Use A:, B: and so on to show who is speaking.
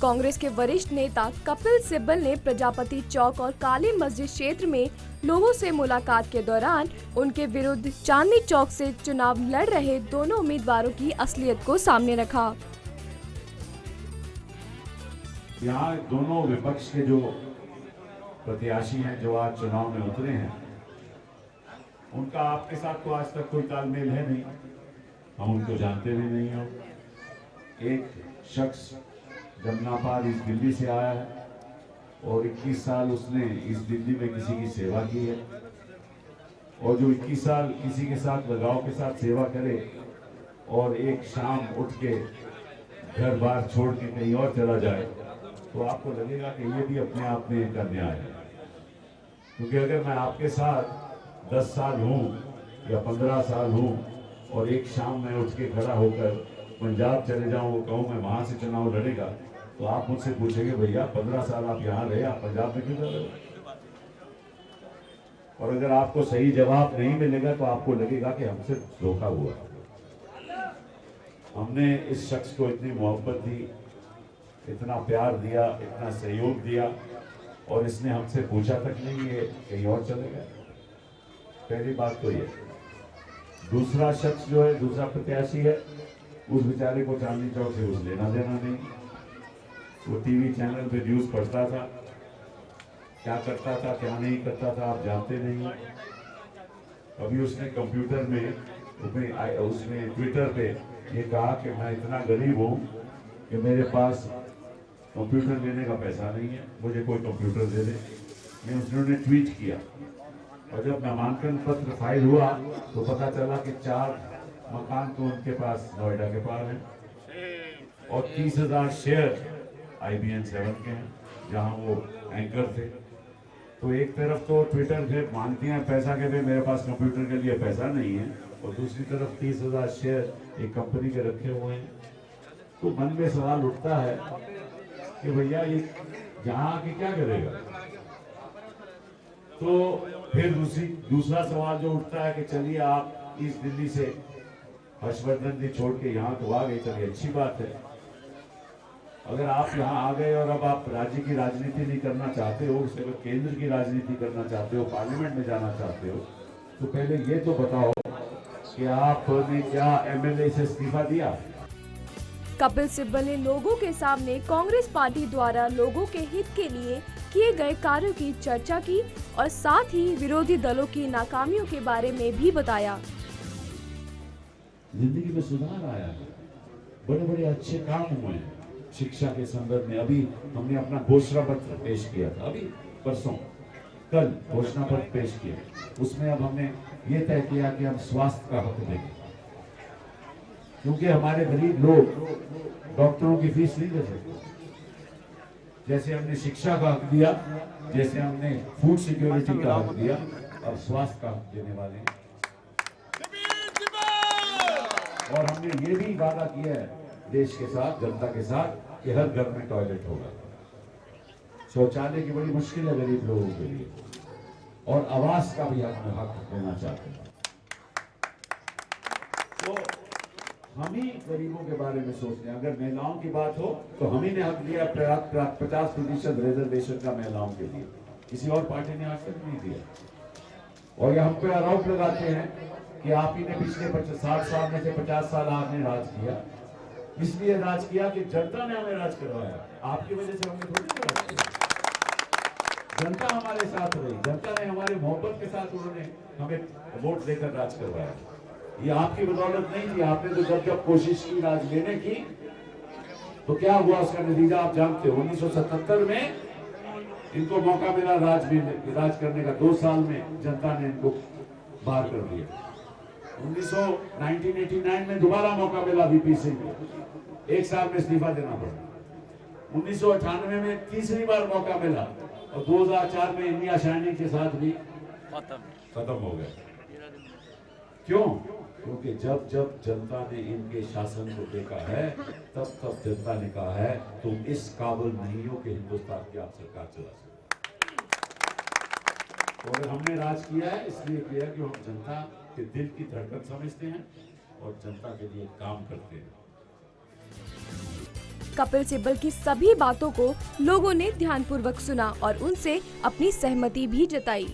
A: कांग्रेस के वरिष्ठ नेता कपिल सिब्बल ने प्रजापति चौक और काली मस्जिद क्षेत्र में लोगों से मुलाकात के दौरान उनके विरुद्ध चांदनी चौक से चुनाव लड़ रहे दोनों उम्मीदवारों की असलियत को सामने रखा।
B: यहाँ दोनों विपक्ष के जो प्रत्याशी हैं जो आज चुनाव में उतरे हैं, उनका आपके साथ तो आज तक कोई तालमेल है नहीं, हम उनको जानते भी नहीं हो। एक शख्स जमुना पार इस दिल्ली से आया है और 21 साल उसने इस दिल्ली में किसी की सेवा की है, और जो 21 साल किसी के साथ लगाव के साथ सेवा करे और एक शाम उठ के घर बार छोड़ के कहीं और चला जाए, तो आपको लगेगा कि ये भी अपने आप में एक अन्याय है। क्योंकि अगर मैं आपके साथ 10 साल हूँ या 15 साल हूँ और एक शाम में उठ के खड़ा होकर पंजाब चले जाऊँ, वो कहूँ मैं वहाँ से चुनाव लड़ेगा, तो आप मुझसे पूछेंगे भैया 15 साल आप यहाँ रहे, आप पंजाब में क्यों जा रहे हो? और अगर आपको सही जवाब नहीं मिलेगा तो आपको लगेगा कि हमसे धोखा हुआ। हमने इस शख्स को इतनी मोहब्बत दी, इतना प्यार दिया, इतना सहयोग दिया, और इसने हमसे पूछा तक नहीं ये कहीं और चले गए। पहली बात तो ये। दूसरा शख्स जो है, दूसरा प्रत्याशी है, उस बेचारे को चांदनी चौक से कुछ लेना देना नहीं। वो टीवी चैनल पे न्यूज़ पढ़ता था, क्या करता था क्या नहीं करता था आप जानते नहीं। अभी उसने कंप्यूटर में उसने ट्विटर पे ये कहा कि मैं इतना गरीब हूँ कि मेरे पास कंप्यूटर लेने का पैसा नहीं है, मुझे कोई कंप्यूटर दे दे। ये उसने ट्वीट किया, और जब नामांकन पत्र फाइल हुआ तो पता चला कि 4 मकान तो उनके पास नोएडा के पास हैं और 30,000 शेयर IBM 7 के हैं जहां वो एंकर थे। तो एक तरफ तो ट्विटर पे मांगती हैं पैसा के भी मेरे पास कंप्यूटर के लिए पैसा नहीं है, और दूसरी तरफ 30,000 शेयर एक कंपनी के रखे हुए हैं। तो मन में सवाल उठता है कि भैया ये यहाँ आके क्या करेगा। तो फिर दूसरा सवाल जो उठता है कि चलिए आप इस दिल्ली से हर्षवर्धन जी छोड़ के यहाँ तो आ गए, चलिए अच्छी बात है। अगर आप यहाँ आ गए और अब आप राज्य की राजनीति नहीं करना चाहते हो, उससे अगर केंद्र की राजनीति करना चाहते हो, पार्लियामेंट में जाना चाहते हो, तो पहले ये तो बताओ कि आपने क्या MLA से इस्तीफा दिया।
A: कपिल सिब्बल ने लोगों के सामने कांग्रेस पार्टी द्वारा लोगों के हित के लिए किए गए कार्यों की चर्चा की और साथ ही विरोधी दलों की नाकामियों के बारे में भी बताया।
B: जिंदगी में सुधार आया है, बड़े बड़े अच्छे काम हुए हैं शिक्षा के संदर्भ में। अभी हमने अपना घोषणा पत्र पेश किया था, अभी परसों कल घोषणा पत्र पेश किया। उसमें अब हमने ये तय किया कि हम स्वास्थ्य का हक देंगे, क्योंकि हमारे गरीब लोग डॉक्टरों की फीस नहीं दे सकते। जैसे हमने शिक्षा का हक दिया, जैसे हमने फूड सिक्योरिटी का हक दिया, अब स्वास्थ्य का हक देने वाले हैं। और हमने ये भी वादा किया है देश के साथ, जनता के साथ, कि हर घर में टॉयलेट होगा। शौचालय की बड़ी मुश्किल है गरीब लोगों के लिए, और आवास का भी हक देना चाहते हैं। तो हम ही गरीबों के बारे में सोचते हैं। अगर महिलाओं की बात हो तो हम ही ने हक दिया 50% रिजर्वेशन का महिलाओं के लिए, किसी और पार्टी ने आज तक नहीं दिया। और ये हम पे आरोप लगाते हैं कि आप ही ने पिछले 60 साल में से 50 साल आपने राज किया। इसलिए राज किया कि जनता ने हमें राज करवाया, आपकी वजह से हमने थोड़ी राज किया। जनता हमारे साथ रही, जनता ने हमारे मोहब्बत के साथ उन्होंने हमें वोट देकर राज करवाया। ये आपकी बदौलत नहीं थी। आपने तो जब कोशिश की राज लेने की, तो क्या हुआ उसका नतीजा आप जानते हो। 1977 में इनको मौका मिला राज करने का, 2 साल में जनता ने इनको बाहर कर दिया। 1989 में दोबारा मौका मिला VP सिंह को, 1 साल में इस्तीफा देना पड़ा। 1998 में तीसरी बार मौका मिला, और 2004 में इंडिया शाइनिंग के साथ भी खत्म हो गया। क्यों? क्योंकि जब जनता ने इनके शासन को देखा है, तब जनता ने कहा है तुम इस काबिल नहीं हो कि हिंदुस्तान की आप सरकार चला सको। और हमने राज किया है, इसलिए किया कि हम जनता के दिल की धड़कन समझते हैं और जनता के लिए काम करते हैं।
A: कपिल सिब्बल की सभी बातों को लोगों ने ध्यानपूर्वक सुना और उनसे अपनी सहमति भी जताई।